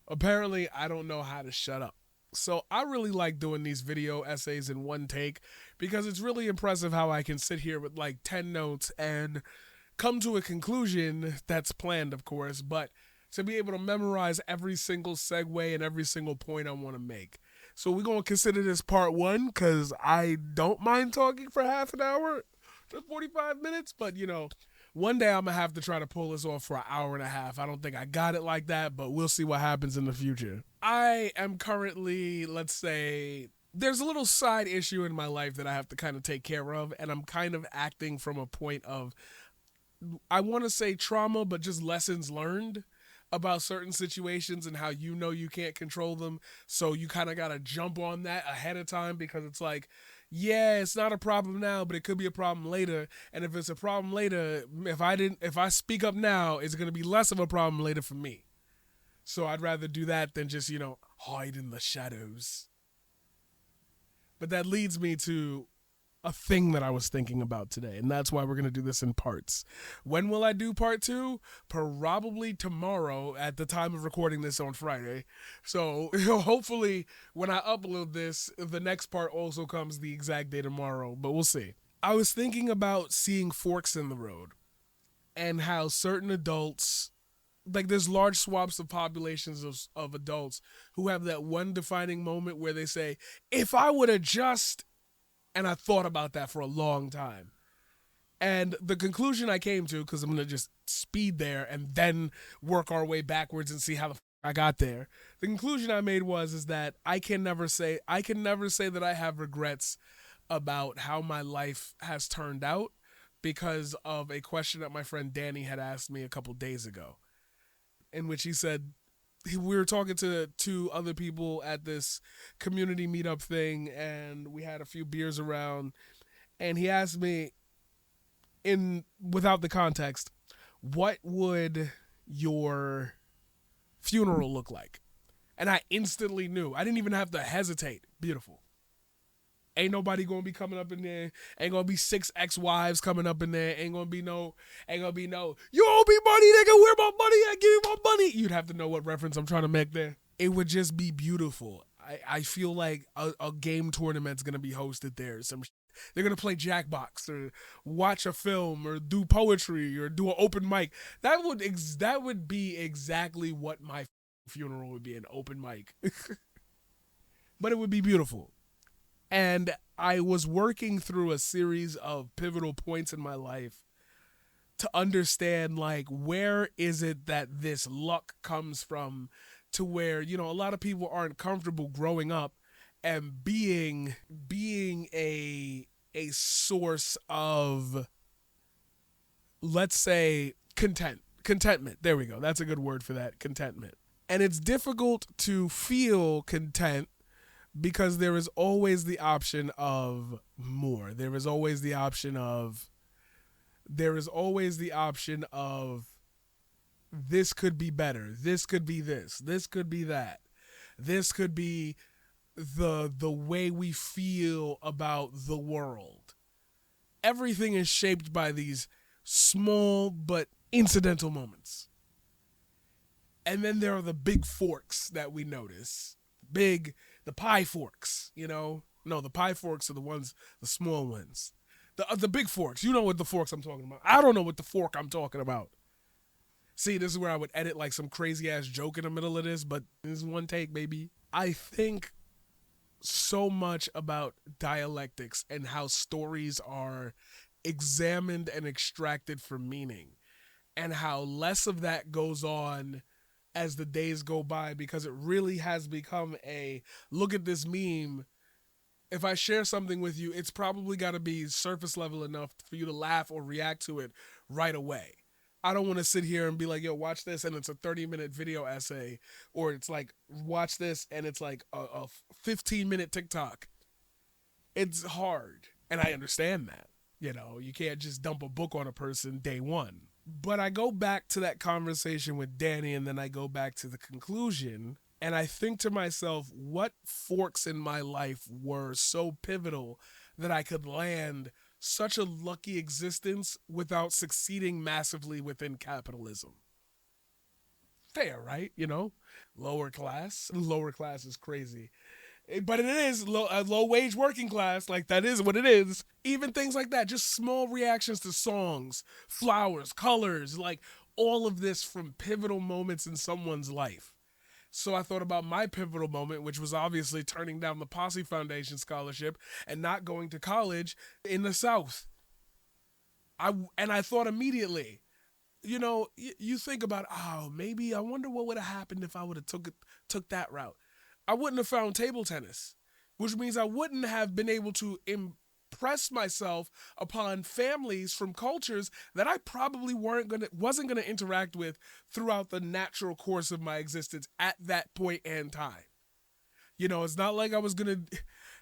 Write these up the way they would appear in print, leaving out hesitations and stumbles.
Apparently, I don't know how to shut up. So I really like doing these video essays in one take because it's really impressive how I can sit here with like 10 notes and come to a conclusion that's planned, of course, but to be able to memorize every single segue and every single point I want to make. So we're going to consider this part one because I don't mind talking for half an hour to 45 minutes, but one day I'm going to have to try to pull this off for an hour and a half. I don't think I got it like that, but we'll see what happens in the future. I am currently, let's say, there's a little side issue in my life that I have to kind of take care of, and I'm kind of acting from a point of, I want to say trauma, but just lessons learned about certain situations and how you can't control them. So you kind of got to jump on that ahead of time because it's like, yeah, it's not a problem now, but it could be a problem later. And if it's a problem later, if I speak up now, it's going to be less of a problem later for me. So I'd rather do that than just, hide in the shadows. But that leads me to a thing that I was thinking about today, and that's why we're going to do this in parts. When will I do part two? Probably tomorrow at the time of recording this on Friday. So hopefully, when I upload this, the next part also comes the exact day tomorrow, but we'll see. I was thinking about seeing forks in the road and how certain adults, like there's large swaths of populations of adults who have that one defining moment where they say, if I would have just, and I thought about that for a long time. And the conclusion I came to, because I'm going to just speed there and then work our way backwards and see how the I got there. The conclusion I made was is that I can never say that I have regrets about how my life has turned out because of a question that my friend Danny had asked me a couple days ago, in which he said, we were talking to two other people at this community meetup thing, and we had a few beers around, and he asked me, in without the context, what would your funeral look like? And I instantly knew. I didn't even have to hesitate. Beautiful. Ain't nobody gonna be coming up in there. Ain't gonna be six ex-wives coming up in there. Ain't gonna be no, you owe me money, nigga, where my money at? Give me my money. You'd have to know what reference I'm trying to make there. It would just be beautiful. I feel like a game tournament's gonna be hosted there. They're gonna play Jackbox or watch a film or do poetry or do an open mic. That would be exactly what my funeral would be, an open mic. But it would be beautiful. And I was working through a series of pivotal points in my life to understand, like, where is it that this luck comes from, to where a lot of people aren't comfortable growing up and being a source of, let's say, contentment. There we go, that's a good word for that, contentment. And it's difficult to feel content because there is always the option of more. There is always the option of this could be better. This could be this. This could be that. This could be the way we feel about the world. Everything is shaped by these small but incidental moments. And then there are the big forks that we notice. The pie forks, No, the pie forks are the small ones. The big forks, you know what the forks I'm talking about. I don't know what the fork I'm talking about. See, this is where I would edit like some crazy ass joke in the middle of this, but this is one take, baby. I think so much about dialectics and how stories are examined and extracted for meaning, and how less of that goes on as the days go by, because it really has become a look at this meme. If I share something with you, it's probably got to be surface level enough for you to laugh or react to it right away. I don't want to sit here and be like, yo, watch this, and it's a 30-minute video essay, or it's like, watch this, and it's like a 15-minute TikTok. It's hard, and I understand that. You can't just dump a book on a person day one. But I go back to that conversation with Danny, and then I go back to the conclusion, and I think to myself, what forks in my life were so pivotal that I could land such a lucky existence without succeeding massively within capitalism? fair, right? You know, lower class. Lower class is crazy. But it is a low wage working class. Like, that is what it is. Even things like that, just small reactions to songs, flowers, colors, like all of this from pivotal moments in someone's life. So I thought about my pivotal moment, which was obviously turning down the Posse Foundation scholarship and not going to college in the South. I thought immediately, you know, you think about, oh, maybe I wonder what would have happened if I would have took that route. I wouldn't have found table tennis, which means I wouldn't have been able to impress myself upon families from cultures that I probably wasn't gonna interact with throughout the natural course of my existence at that point in time. You know, it's not like I was gonna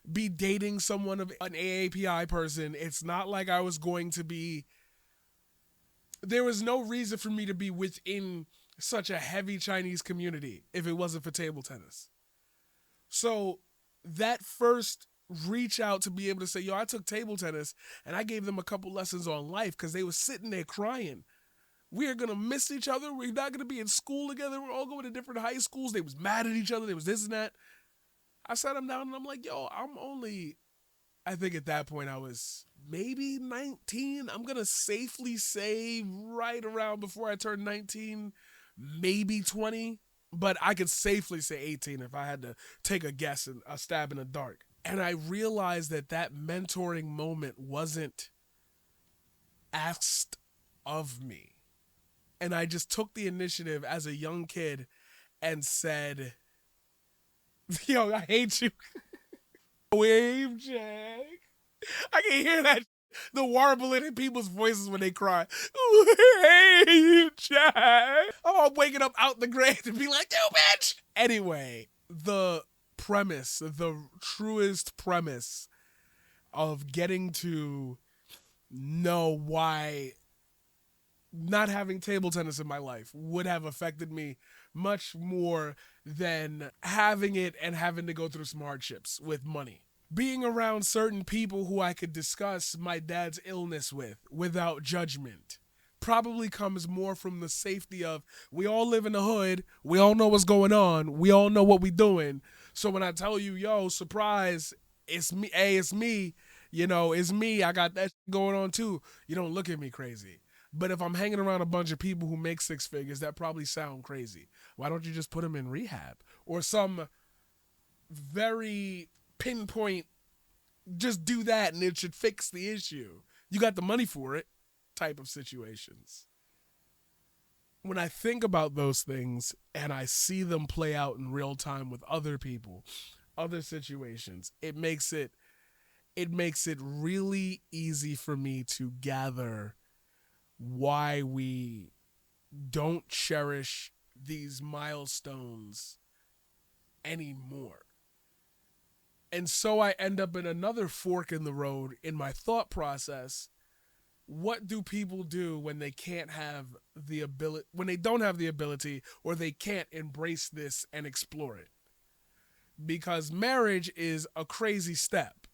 be dating someone of an AAPI person. It's not like I was going to be. There was no reason for me to be within such a heavy Chinese community if it wasn't for table tennis. So that first reach out to be able to say, yo, I took table tennis and I gave them a couple lessons on life because they were sitting there crying. We are going to miss each other. We're not going to be in school together. We're all going to different high schools. They was mad at each other. There was this and that. I sat them down and I'm like, yo, I think at that point I was maybe 19. I'm going to safely say right around before I turned 19, maybe 20. But I could safely say 18 if I had to take a guess and a stab in the dark. And I realized that mentoring moment wasn't asked of me. And I just took the initiative as a young kid and said, yo, I hate you. Wave, Jack. I can hear that, the warbling in people's voices when they cry. Hey, Jack. Oh, I'm waking up out the grave to be like, you bitch. Anyway, the truest premise of getting to know why not having table tennis in my life would have affected me much more than having it and having to go through some hardships with money. Being around certain people who I could discuss my dad's illness with without judgment probably comes more from the safety of, we all live in the hood, we all know what's going on, we all know what we doing. So when I tell you, yo, surprise, it's me, hey, it's me, you know, it's me, I got that going on too, you don't look at me crazy. But if I'm hanging around a bunch of people who make six figures, that probably sound crazy. Why don't you just put them in rehab? Or some very pinpoint, just do that and it should fix the issue. You got the money for it type of situations. When I think about those things and I see them play out in real time with other people, other situations, it makes it really easy for me to gather why we don't cherish these milestones anymore. And so I end up in another fork in the road in my thought process. What do people do when they can't have the ability, when they don't have the ability, or they can't embrace this and explore it? Because marriage is a crazy step.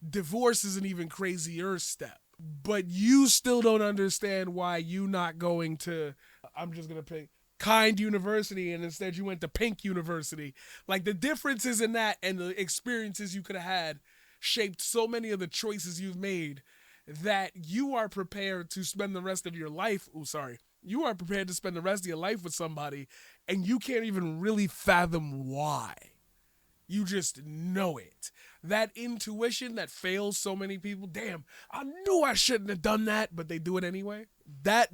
Divorce is an even crazier step. But you still don't understand why you not going to, I'm just going to pick Kind University and instead you went to Pink University. Like, the differences in that and the experiences you could have had shaped so many of the choices you've made that you are prepared to spend the rest of your life. You are prepared to spend the rest of your life with somebody and you can't even really fathom why. You just know it. That intuition that fails so many people. Damn, I knew I shouldn't have done that, but they do it anyway. That's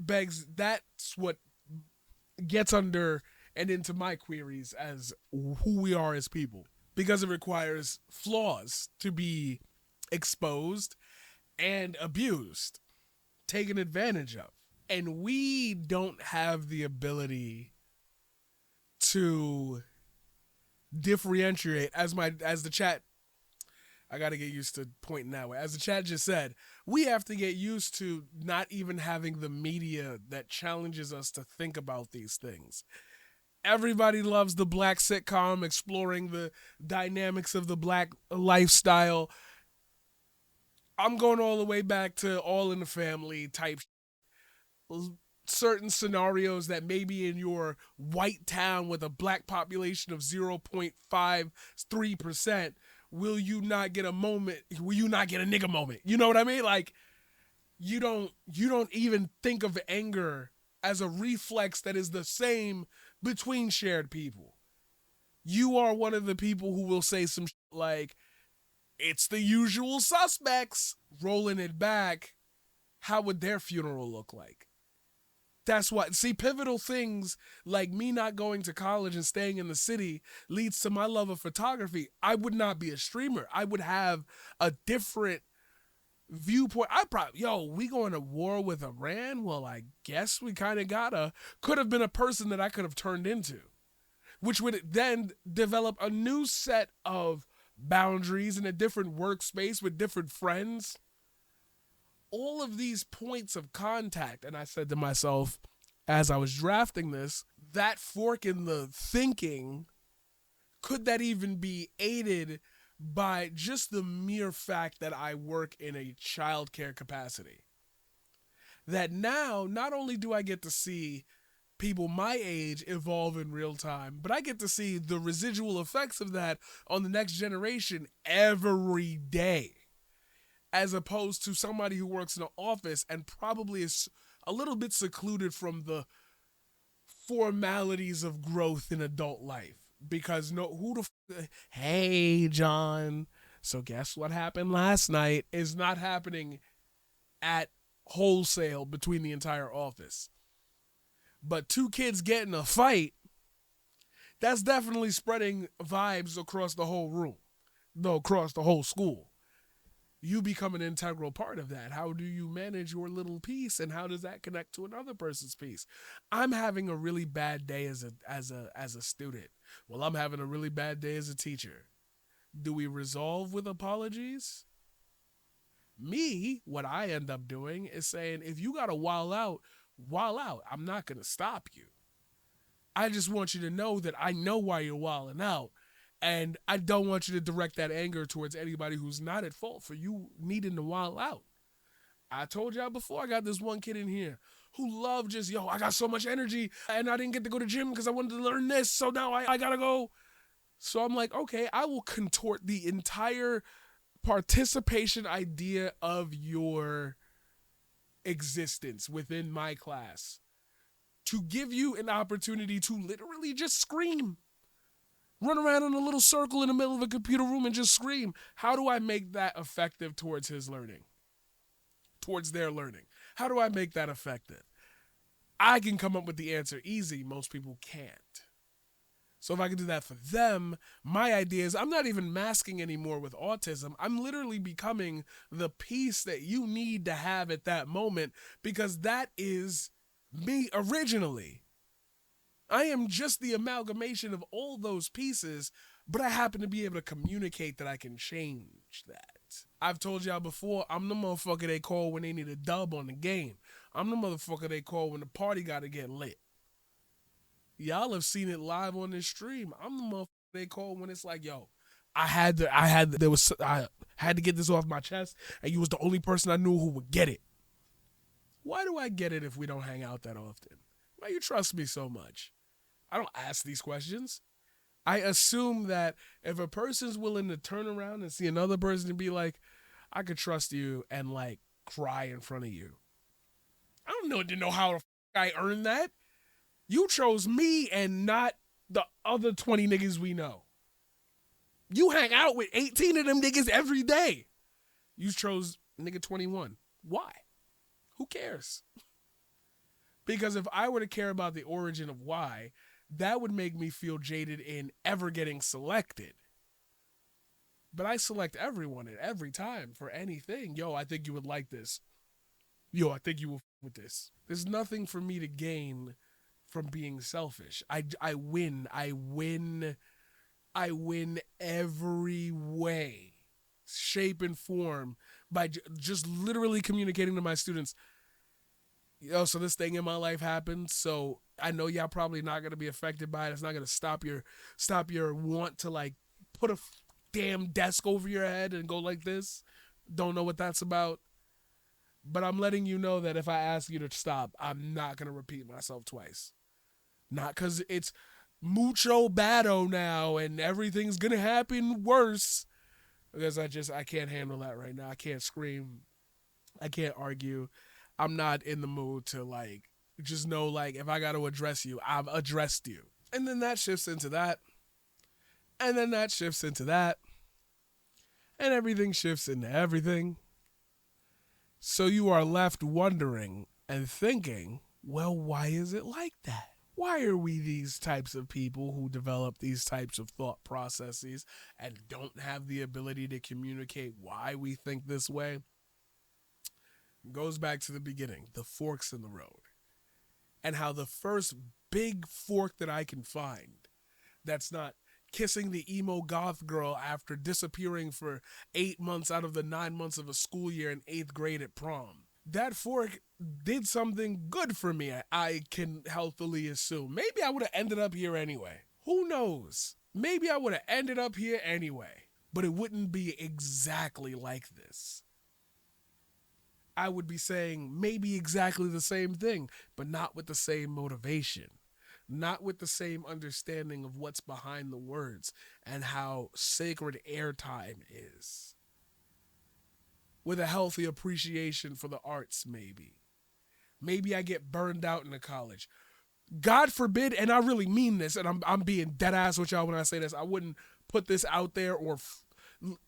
what gets under and into my queries as who we are as people. Because it requires flaws to be exposed and abused, taken advantage of. And we don't have the ability to differentiate, as the chat, I got to get used to pointing that way. As the chat just said, we have to get used to not even having the media that challenges us to think about these things. Everybody loves the black sitcom exploring the dynamics of the black lifestyle. I'm going all the way back to All in the Family type. certain scenarios that maybe in your white town with a black population of 0.53%, will you not get a moment? Will you not get a nigga moment? You know what I mean? Like, you don't even think of anger as a reflex that is the same between shared people. You are one of the people who will say some like, it's the usual suspects. Rolling it back, how would their funeral look like? That's what, see, pivotal things like me not going to college and staying in the city leads to my love of photography. I would not be a streamer. I would have a different viewpoint. I probably, we going to war with Iran? Well, I guess we kind of gotta. Could have been a person that I could have turned into, which would then develop a new set of boundaries in a different workspace with different friends. All of these points of contact. And I said to myself, as I was drafting this, that fork in the thinking, could that even be aided by just the mere fact that I work in a childcare capacity? That now, not only do I get to see people my age evolve in real time, but I get to see the residual effects of that on the next generation every day, as opposed to somebody who works in an office and probably is a little bit secluded from the formalities of growth in adult life. Because hey, John, so guess what happened last night is not happening at wholesale between the entire office. But two kids getting a fight, that's definitely spreading vibes across the whole room, no, across the whole school. You become an integral part of that. How do you manage your little piece, and how does that connect to another person's piece? I'm having a really bad day as a student. Well, I'm having a really bad day as a teacher. Do we resolve with apologies? Me, what I end up doing is saying, if you gotta wall out, wall out. I'm not gonna stop you. I just want you to know that I know why you're walling out. And I don't want you to direct that anger towards anybody who's not at fault for you needing to wild out. I told y'all before, I got this one kid in here who loved just, I got so much energy and I didn't get to go to gym because I wanted to learn this. So now I gotta go. So I'm like, okay, I will contort the entire participation idea of your existence within my class to give you an opportunity to literally just scream. Run around in a little circle in the middle of a computer room and just scream. How do I make that effective towards his learning? Towards their learning? How do I make that effective? I can come up with the answer easy. Most people can't. So if I can do that for them, my idea is I'm not even masking anymore with autism. I'm literally becoming the piece that you need to have at that moment, because that is me originally. I am just the amalgamation of all those pieces, but I happen to be able to communicate that I can change that. I've told y'all before, I'm the motherfucker they call when they need a dub on the game. I'm the motherfucker they call when the party gotta get lit. Y'all have seen it live on this stream. I'm the motherfucker they call when it's like, I had to get this off my chest, and you was the only person I knew who would get it. Why do I get it if we don't hang out that often? Why you trust me so much? I don't ask these questions. I assume that if a person's willing to turn around and see another person and be like, I could trust you, and like cry in front of you. I don't know how I earned that. You chose me and not the other 20 niggas we know. You hang out with 18 of them niggas every day. You chose nigga 21. Why? Who cares? Because if I were to care about the origin of why, that would make me feel jaded in ever getting selected. But I select everyone at every time for anything. I think you would like this. I think you will with this. There's nothing for me to gain from being selfish. I win every way, shape, and form by just literally communicating to my students, so this thing in my life happened, so I know y'all probably not going to be affected by it. It's not going to stop your want to like put a damn desk over your head and go like this. Don't know what that's about. But I'm letting you know that if I ask you to stop, I'm not going to repeat myself twice. Not because it's mucho bado now and everything's going to happen worse. Because I can't handle that right now. I can't scream. I can't argue. I'm not in the mood to like, just know like if I got to address you, I've addressed you. And then that shifts into that. And then that shifts into that. And everything shifts into everything. So you are left wondering and thinking, well, why is it like that? Why are we these types of people who develop these types of thought processes and don't have the ability to communicate why we think this way? It goes back to the beginning, the forks in the road. And how the first big fork that I can find that's not kissing the emo goth girl after disappearing for 8 months out of the 9 months of a school year in 8th grade at prom. That fork did something good for me, I can healthily assume. Maybe I would have ended up here anyway. Who knows? Maybe I would have ended up here anyway. But it wouldn't be exactly like this. I would be saying maybe exactly the same thing, but not with the same motivation. Not with the same understanding of what's behind the words and how sacred airtime is. With a healthy appreciation for the arts, maybe. Maybe I get burned out in college. God forbid, and I really mean this, and I'm being dead ass with y'all when I say this. I wouldn't put this out there or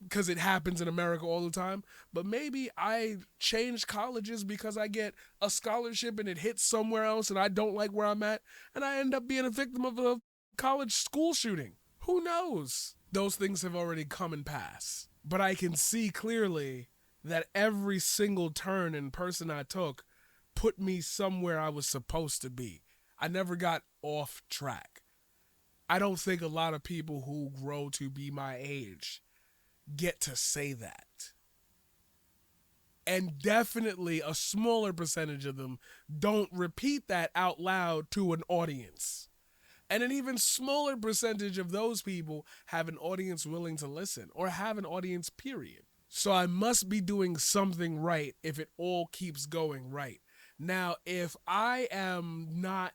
because it happens in America all the time, but maybe I change colleges because I get a scholarship and it hits somewhere else and I don't like where I'm at, and I end up being a victim of a college school shooting. Who knows? Those things have already come and passed. But I can see clearly that every single turn and person I took put me somewhere I was supposed to be. I never got off track. I don't think a lot of people who grow to be my age get to say that. And definitely a smaller percentage of them don't repeat that out loud to an audience. And an even smaller percentage of those people have an audience willing to listen or have an audience, period. So I must be doing something right if it all keeps going right. Now, if I am not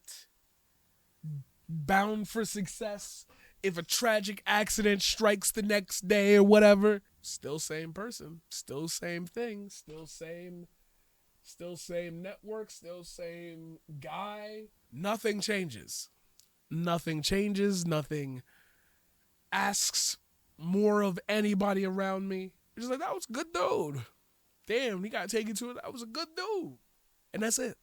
bound for success, if a tragic accident strikes the next day or whatever, still same person, still same thing, still same network, still same guy. Nothing changes. Nothing changes. Nothing asks more of anybody around me. It's just like, that was a good dude. Damn, you gotta take it to it. That was a good dude. And that's it.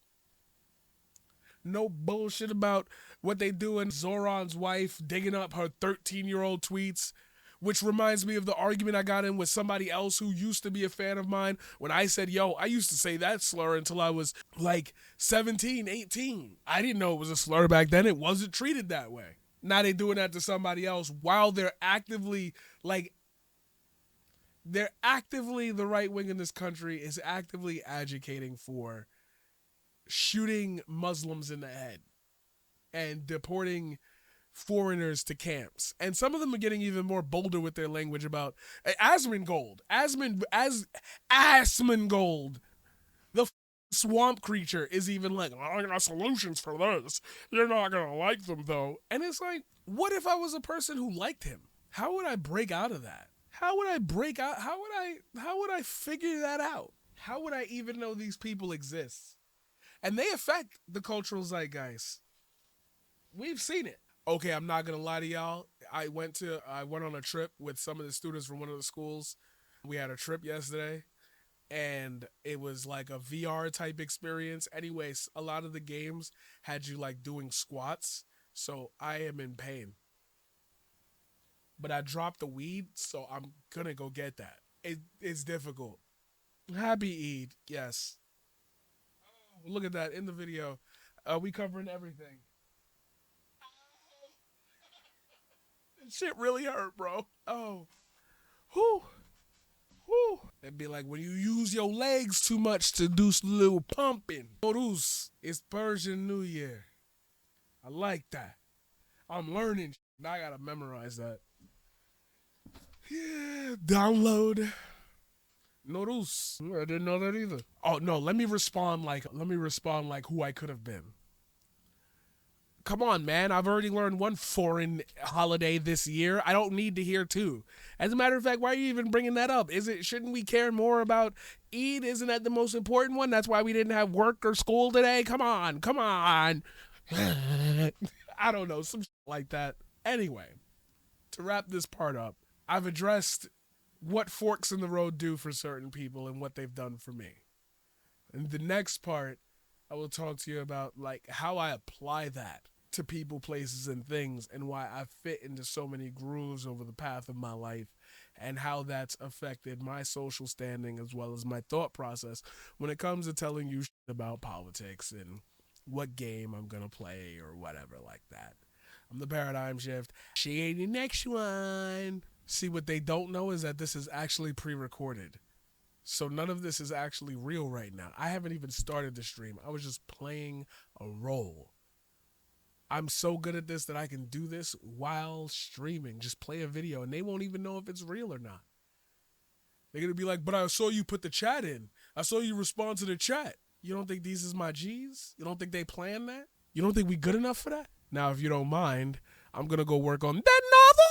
No bullshit about what they do in Zoran's wife digging up her 13-year-old tweets, which reminds me of the argument I got in with somebody else who used to be a fan of mine when I said, yo, I used to say that slur until I was like 17, 18. I didn't know it was a slur back then. It wasn't treated that way. Now they doing that to somebody else while they're actively the right wing in this country is actively advocating for shooting Muslims in the head and deporting foreigners to camps. And some of them are getting even more bolder with their language about Asmongold. Asmongold, the swamp creature, is even like, I got solutions for this. You're not going to like them, though. And it's like, what if I was a person who liked him? How would I break out of that? How would I break out? How would I figure that out? How would I even know these people exist? And they affect the cultural zeitgeist. We've seen it. Okay, I'm not gonna lie to y'all. I went on a trip with some of the students from one of the schools. We had a trip yesterday, and it was like a VR type experience. Anyways, a lot of the games had you like doing squats, so I am in pain. But I dropped the weed, so I'm gonna go get that. It's difficult. Happy Eid, yes. Look at that in the video. We covering everything. Shit really hurt, bro. Oh, whew, whew. It'd be like when you use your legs too much to do some little pumping. Noruz, it's Persian New Year. I like that. I'm learning. Now I gotta memorize that. Yeah, download. No rus. I didn't know that either. Oh no, let me respond like who I could have been. Come on, man. I've already learned one foreign holiday this year. I don't need to hear two. As a matter of fact, why are you even bringing that up? Shouldn't we care more about Eid? Isn't that the most important one? That's why we didn't have work or school today. Come on. I don't know, some shit like that. Anyway, to wrap this part up, I've addressed what forks in the road do for certain people and what they've done for me. And the next part, I will talk to you about like how I apply that to people, places, and things, and why I fit into so many grooves over the path of my life, and how that's affected my social standing as well as my thought process when it comes to telling you shit about politics and what game I'm gonna play or whatever like that. I'm the Paradigm Shift. See you in the next one. See, what they don't know is that this is actually pre-recorded. So none of this is actually real right now. I haven't even started the stream. I was just playing a role. I'm so good at this that I can do this while streaming. Just play a video and they won't even know if it's real or not. They're going to be like, but I saw you put the chat in. I saw you respond to the chat. You don't think these is my G's? You don't think they planned that? You don't think we good enough for that? Now, if you don't mind, I'm going to go work on that novel.